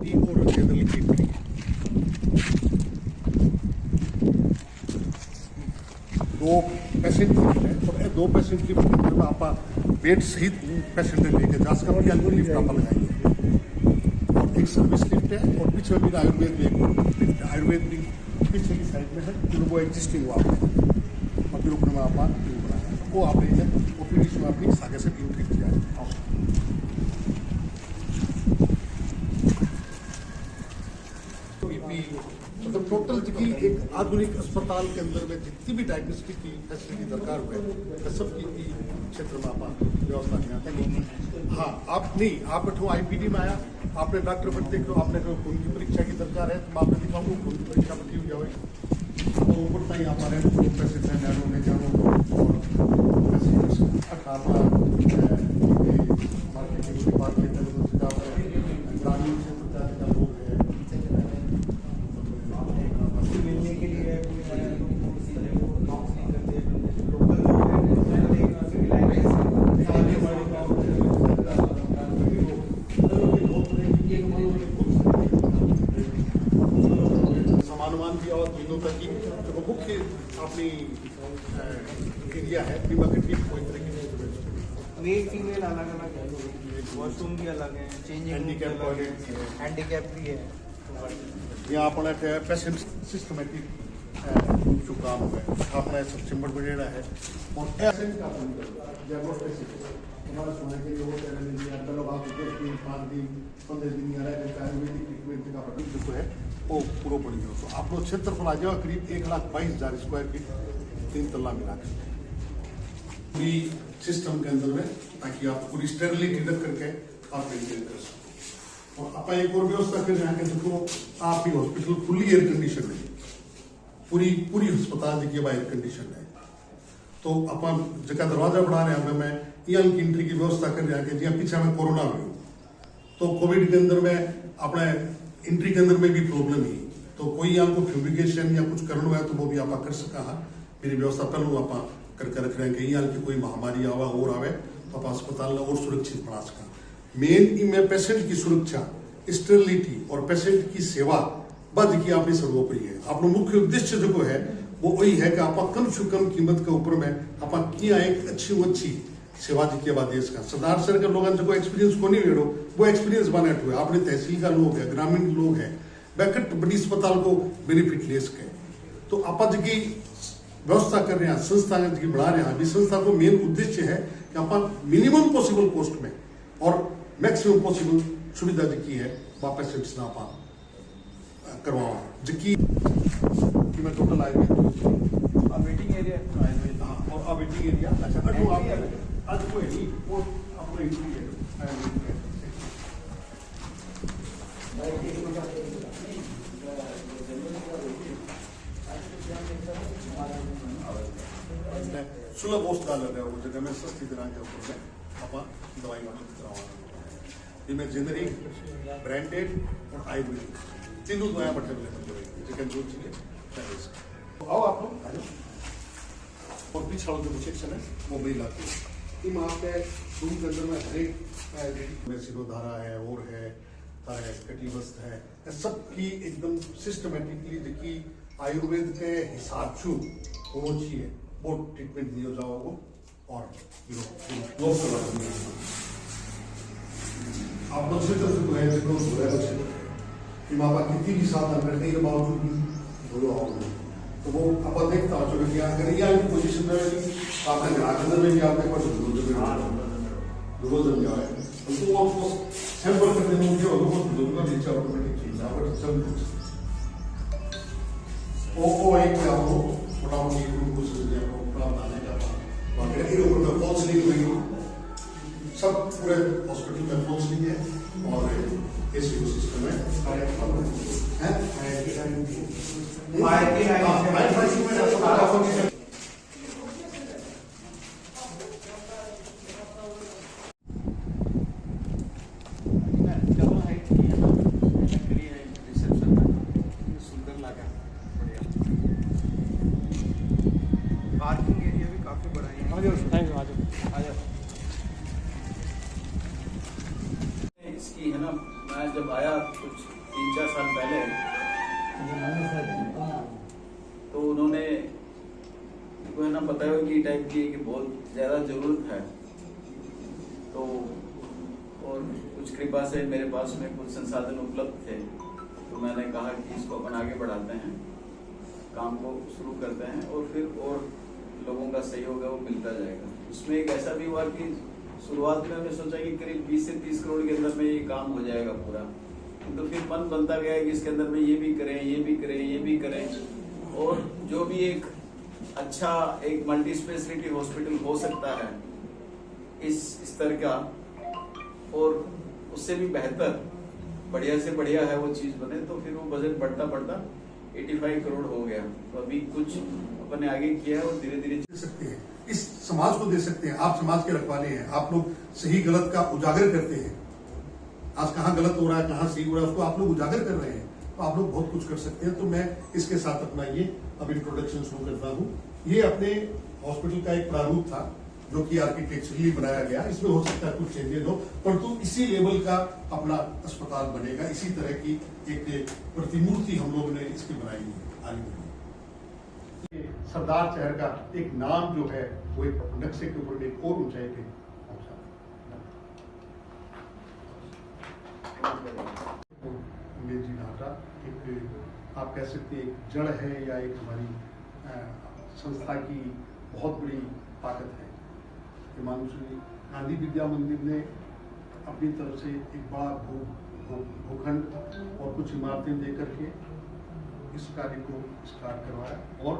Connectivity और general की दो पेशेंट लिफ्ट है और दो पेशेंट लिफ्ट के अंदर आप बेड सहित पेशेंट लेके जा सकते हैं। लिफ्ट आप लगाएंगे और एक सर्विस लिफ्ट है और पीछे भी आयुर्वेद में एक लिफ्ट है। आयुर्वेद भी पीछे की साइड में है, फिर वो एग्जिस्टिंग हुआ और फिर ऊपर में आप बनाया वो आप लेंगे और फिर इसमें अपनी आगे से एंट्री की जाए। मतलब टोटल की एक आधुनिक अस्पताल के अंदर में जितनी भी डायग्नोस्टिक की फैसिलिटी दरकार हुए सबकी क्षेत्र में आप व्यवस्था नहीं आता है। हाँ आप नहीं, आप बैठो आईपीडी में आया, आपने डॉक्टर पर देख लो, आपने कोई खून की परीक्षा की दरकार है तो आपने दिखाऊंगा खून की परीक्षा बटी हुई जाए तो ऊपर ही आप पैसे से नैरो ले जाओ मार्केटिंग डिपार्टमेंट ग्रामीण क्षेत्र का लोग है मिलने के लिए समानुमान भी और तीनों तक की जो मुख्य अपनी एरिया है बीमाकृत की कोई तरह की मेल फीमेल अलग अलग है, वॉशरूम भी अलग है, चेंजिंग हैंडीकैप टॉयलेट हैंडीकैप भी है। यहाँ अपना पेशेंट सिस्टमेटिक जो काम है अपना सब चैम्बर बनेड़ा है और पेशेंट का हमारा सुना के लिए वो चलो आप 10 दिन 5 दिन 15 दिन आ रहा है आयुर्वेदिक ट्रीटमेंट का प्रोडक्ट जो है वो पूरा पड़ गया। तो आप लोग क्षेत्रफल आ जाओ करीब 1,22,000 स्क्वायर फीट 3 तल्ला मिला भी सिस्टम के अंदर में, ताकि आप पूरी स्टेरिलिटी रख करके आप मेंटेन कर सको। और आप एक और व्यवस्था कर रहे हैं देखो आप ही हॉस्पिटल फुल्ली एयर कंडीशन है, पूरी अस्पताल देखिए एयर कंडीशन है। तो अपन जगह दरवाजा बढ़ा रहे हैं मैं यहाँ की एंट्री की व्यवस्था कर रहे हैं जी पीछे में कोरोना हुई तो कोविड के अंदर में अपने एंट्री के अंदर में भी प्रॉब्लम ही तो कोई यहाँ को फ्यूमिगेशन या कुछ करना है तो वो भी आप कर सका है। मेरी व्यवस्था पहलू आप करके रख रहे हैं कि यहाँ की कोई महामारी आवा और आवे तो आप अस्पताल और सुरक्षित बना सका। मेन इनमें पेशेंट की सुरक्षा, स्टेरिलिटी और पेशेंट की सेवा बद की आपने सर्वोपरि है। अपना मुख्य उद्देश्य जो है वो वही है कि आप कम से कम कीमत के ऊपर में आप किया एक अच्छी सेवा दी बाद देश का सरदार सर के लोगों जो एक्सपीरियंस को नहीं वेड़ो वो एक्सपीरियंस बने हुए अपने तहसील का लोग है, ग्रामीण लोग है, बैकट बड़ी अस्पताल को बेनिफिट ले सके। तो आप की व्यवस्था कर रहे हैं, संस्था की बढ़ा रहे हैं। अभी संस्था को मेन उद्देश्य है कि आप मिनिमम पॉसिबल कॉस्ट में और मैक्सिमम पॉसिबल सुविधा जी है वह पेशेंट्स ना आप करवा जी मैं टोटल आयुर्वेद वेटिंग एरिया और वेटिंग एरिया अच्छा आज कोई नहीं वो अपना सुलभ औषधा लग रहा है वो जगह में सस्ती तरह के ऊपर में आप दवाई उपलब्ध करवाना जिनमें जेनरिक ब्रांडेड और आयुर्वेदिक तीनों दवाएं बटे जो चाहिए तो आओ आप लोग आ जाओ। और पीछा जो सेक्शन है वो महिला की टीम आपने रूम के अंदर में हरेक में सिरोधारा है और है कटिबस्त है सबकी एकदम सिस्टमेटिकली देखी आयुर्वेद के हिसाब से होना चाहिए वो ट्रीटमेंट दिया जाओ और आप लोग से तो है कि माँ बाप कितनी भी सावधान करने के बावजूद भी बोलो आओगे तो वो आप देखता हो चलो कि अगर यहाँ की पोजीशन में तो आपने अंदर में भी आपके पास दुर्गोजन क्या है तो वो आपको सैंपल करने में मुझे दुर्गा नीचे ऑटोमेटिक चीज है वो एक आपको मोटा मोटी ग्लूकोज आपको प्राप्त आने का बाकी ये ऊपर में काउंसलिंग हुई सब पूरे हॉस्पिटल में काउंसलिंग है और ऐसी सिस्टम है पार्किंग एरिया भी काफी बड़ा है। इसकी है ना, मैं जब आया कुछ 3-4 साल पहले, तो उन्होंने को है ना बताया कि टाइप की कि बहुत ज़्यादा ज़रूरत है, तो और कुछ कृपा से मेरे पास में कुछ संसाधन उपलब्ध थे, तो मैंने कहा कि इसको अपन आगे बढ़ाते हैं, काम को शुरू करते हैं और फिर और लोगों का सहयोग है वो मिलता जाएगा। इसमें एक ऐसा भी हुआ कि शुरुआत में हमने सोचा कि करीब 20 से 30 करोड़ के अंदर में ये काम हो जाएगा पूरा, तो फिर मन बनता गया कि इसके अंदर में ये भी करें, ये भी करें, ये भी करें, और जो भी एक अच्छा एक मल्टी स्पेशलिटी हॉस्पिटल हो सकता है इस स्तर का, और उससे भी बेहतर बढ़िया से बढ़िया है वो चीज़ बने, तो फिर वो बजट बढ़ता बढ़ता 85 करोड़ हो गया। तो अभी कुछ अपने आगे किया है और धीरे धीरे दे सकते हैं, इस समाज को दे सकते हैं। आप समाज के रखवाले हैं, आप लोग सही गलत का उजागर करते हैं। आज कहाँ गलत हो रहा है, कहाँ सही हो रहा है, उसको आप लोग उजागर कर रहे हैं, तो आप लोग बहुत कुछ कर सकते हैं। तो मैं इसके साथ अपना ये अब इंट्रोडक्शन शुरू करता हूँ। ये अपने हॉस्पिटल का एक प्रारूप था जो कि आर्किटेक्चरली बनाया गया, इसमें हो सकता है कुछ चेंजेस हो, परंतु इसी लेवल का अपना अस्पताल बनेगा। इसी तरह की एक प्रतिमूर्ति हम लोगों ने इसकी बनाई है आगे। सरदार शहर का एक नाम जो है वो एक नक्शे के ऊपर एक और ऊंचाई पे पहुंचा। उमेश जी नाटा एक आप कह सकते हैं एक जड़ है या एक हमारी संस्था की बहुत बड़ी ताकत है। हिमांशु गांधी विद्या मंदिर ने अपनी तरफ से एक बड़ा भूखंड और कुछ इमारतें दे करके इस कार्य को स्टार्ट करवाया, और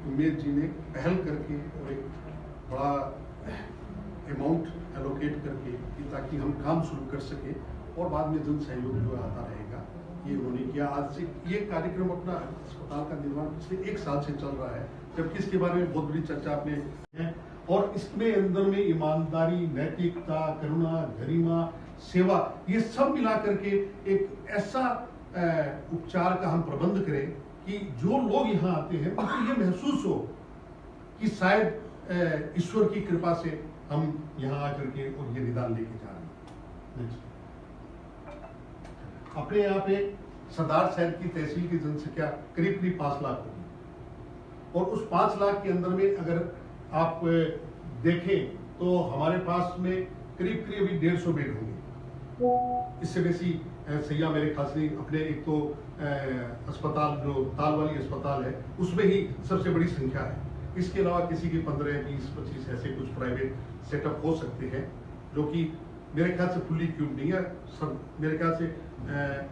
उमेश जी ने पहल करके और एक बड़ा अमाउंट एलोकेट करके कि ताकि हम काम शुरू कर सके, और बाद में जन सहयोग जो आता रहेगा ये उन्होंने किया। आज से ये कार्यक्रम अपना अस्पताल का निर्माण पिछले 1 साल से चल रहा है, जबकि इसके बारे में बहुत बड़ी चर्चा आपने है, और इसमें अंदर में ईमानदारी, नैतिकता, करुणा, गरिमा, सेवा, ये सब मिला करके एक ऐसा उपचार का हम प्रबंध करें कि जो लोग यहाँ आते हैं उनको ये महसूस हो कि शायद ईश्वर की कृपा से हम यहाँ आकर के और ये निदान लेके जा रहे हैं। अपने यहाँ पे सरदार शहर की तहसील की जनसंख्या करीब 5 लाख होगी, और उस 5 लाख के अंदर में अगर आप देखें तो हमारे पास में करीब अभी 150 बेड होंगे। इससे बेसी सैया मेरे ख्याल से अपने एक तो अस्पताल जो ताल वाली अस्पताल है उसमें ही सबसे बड़ी संख्या है। इसके अलावा किसी के 15, 20, 25 ऐसे कुछ प्राइवेट सेटअप हो सकते हैं, जो कि मेरे ख्याल से फुल्ली क्यूब नहीं है। सब मेरे ख्याल से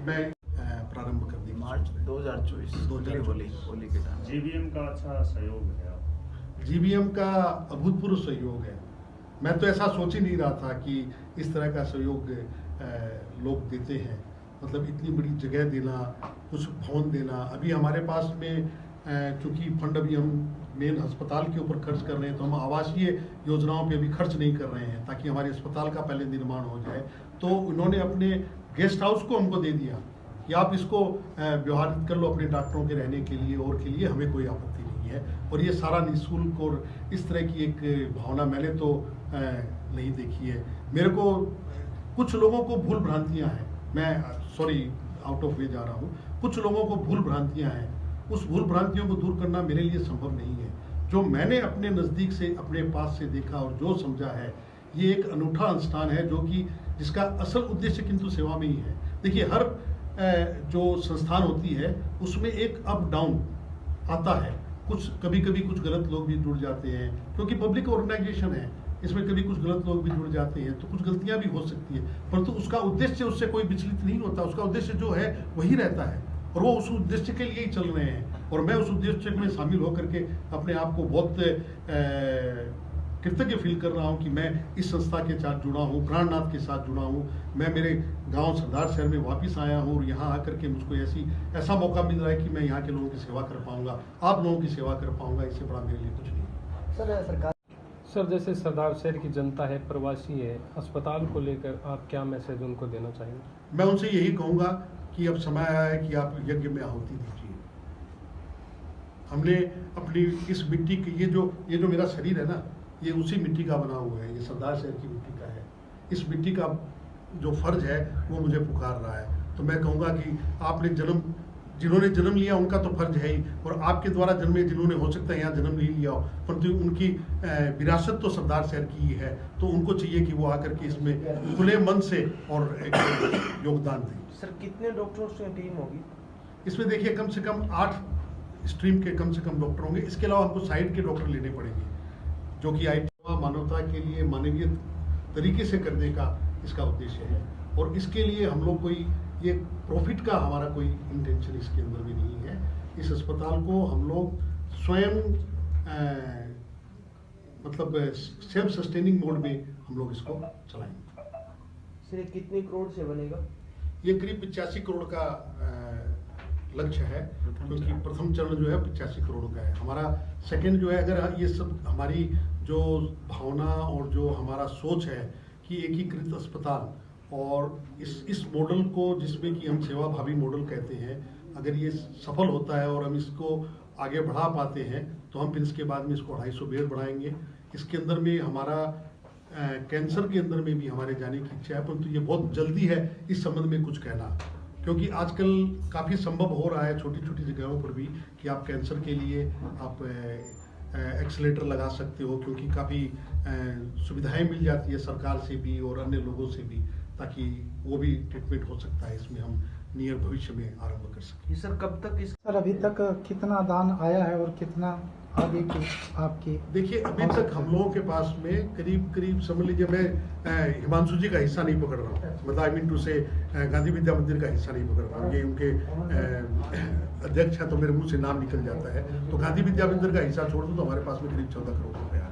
मैं प्रारंभ कर दी मार्च 2024 होली के टाइम। जीबीएम का अच्छा सहयोग है। जीबीएम का अभूतपूर्व सहयोग है। मैं तो ऐसा सोच ही नहीं रहा था कि इस तरह का सहयोग लोग देते हैं, मतलब इतनी बड़ी जगह देना, कुछ भवन देना। अभी हमारे पास में क्योंकि फंड अभी हम मेन अस्पताल के ऊपर खर्च कर रहे हैं, तो हम आवासीय योजनाओं पे अभी खर्च नहीं कर रहे हैं ताकि हमारे अस्पताल का पहले निर्माण हो जाए। तो उन्होंने अपने गेस्ट हाउस को हमको दे दिया कि आप इसको व्यवहारित कर लो अपने डॉक्टरों के रहने के लिए, और के लिए हमें कोई आपत्ति नहीं है। और ये सारा निःशुल्क और इस तरह की एक भावना मैंने तो नहीं देखी है। मेरे को कुछ लोगों को भूल भ्रांतियाँ हैं, मैं सॉरी आउट ऑफ वे जा रहा हूँ, कुछ लोगों को भूल भ्रांतियाँ हैं, उस भूल भ्रांतियों को दूर करना मेरे लिए संभव नहीं है। जो मैंने अपने नज़दीक से अपने पास से देखा और जो समझा है, ये एक अनूठा अनुष्ठान है जो कि जिसका असल उद्देश्य किंतु सेवा में ही है। देखिए हर जो संस्थान होती है उसमें एक अप डाउन आता है, कुछ कभी कभी कुछ गलत लोग भी जुड़ जाते हैं, क्योंकि पब्लिक ऑर्गेनाइजेशन है, इसमें कभी कुछ गलत लोग भी जुड़ जाते हैं, तो कुछ गलतियां भी हो सकती है, परंतु उसका उद्देश्य उससे कोई विचलित नहीं होता। उसका उद्देश्य जो है वही रहता है, और वो उस उद्देश्य के लिए ही चल रहे हैं। और मैं उस उद्देश्य में शामिल होकर के अपने आप को बहुत कृतज्ञ फील कर रहा हूं कि मैं इस संस्था के साथ जुड़ा हूं, प्राणनाथ के साथ जुड़ा हूं। मैं मेरे गांव सरदार शहर में वापस आया हूं, और यहाँ आकर के मुझको ऐसा मौका मिल रहा है कि मैं यहाँ के लोगों की सेवा कर पाऊंगा, आप लोगों की सेवा कर पाऊंगा। इससे बड़ा मेरे लिए कुछ नहीं। सर जैसे सरदार शहर की जनता है, प्रवासी है, अस्पताल को लेकर आप क्या मैसेज उनको देना चाहेंगे? मैं उनसे यही कहूँगा कि अब समय आया है कि आप यज्ञ में आहुति दीजिए। हमने अपनी इस मिट्टी की ये जो मेरा शरीर है ना, ये उसी मिट्टी का बना हुआ है, ये सरदार शहर की मिट्टी का है। इस मिट्टी का जो फर्ज है वो मुझे पुकार रहा है। तो मैं कहूँगा कि आपने जिन्होंने जन्म लिया उनका तो फर्ज है ही, और आपके द्वारा जन्मे जिन्होंने हो सकता है यहाँ जन्म नहीं लिया हो, परंतु उनकी विरासत तो सरदार शहर की ही है, तो उनको चाहिए कि वो आकर के इसमें खुले मन से और एक योगदान दें। सर कितने डॉक्टरों की टीम होगी इसमें? देखिए कम से कम 8 स्ट्रीम के कम से कम डॉक्टर होंगे। इसके अलावा हमको साइड के डॉक्टर लेने पड़ेंगे, जो कि IT मानवता के लिए मानवीय तरीके से करने का इसका उद्देश्य है, और इसके लिए हम लोग कोई ये प्रॉफिट का हमारा कोई इंटेंशन इसके अंदर भी नहीं है। इस अस्पताल को हम लोग स्वयं मतलब सेल्फ सस्टेनिंग मोड में हम लोग इसको चलाएंगे। सर कितने करोड़ से बनेगा? ये करीब 85 करोड़ का लक्ष्य है, क्योंकि प्रथम चरण जो है 85 करोड़ का है। हमारा सेकंड जो है, अगर ये सब हमारी जो भावना और जो हमारा सोच है कि एकीकृत अस्पताल और इस मॉडल को, जिसमें कि हम सेवा भावी मॉडल कहते हैं, अगर ये सफल होता है और हम इसको आगे बढ़ा पाते हैं तो हम फिर इसके बाद में इसको 250 बेड बढ़ाएंगे। इसके अंदर में हमारा कैंसर के अंदर में भी हमारे जाने की इच्छा है, परंतु ये बहुत जल्दी है इस संबंध में कुछ कहना, क्योंकि आजकल काफ़ी संभव हो रहा है छोटी छोटी जगहों पर भी कि आप कैंसर के लिए आप एक्सीलेटर लगा सकते हो, क्योंकि काफ़ी सुविधाएं मिल जाती है सरकार से भी और अन्य लोगों से भी, ताकि वो भी ट्रीटमेंट हो सकता है। इसमें हम नियर भविष्य में आरंभ कर सकें। सर कब तक इस सर अभी तक कितना दान आया है और कितना आगे की आपकी? देखिए अभी तक हम लोगों के पास में करीब समझ लीजिए, मैं हिमांशु जी का हिस्सा नहीं पकड़ रहा हूँ, मतलब आई मीन टू से गांधी विद्या मंदिर का हिस्सा नहीं पकड़ रहा हूँ, ये उनके अध्यक्ष हैं तो मेरे मुंह से नाम निकल जाता है। तो गांधी विद्या मंदिर का हिस्सा छोड़ दूँ तो हमारे पास में करीब 14 करोड़ रुपये आ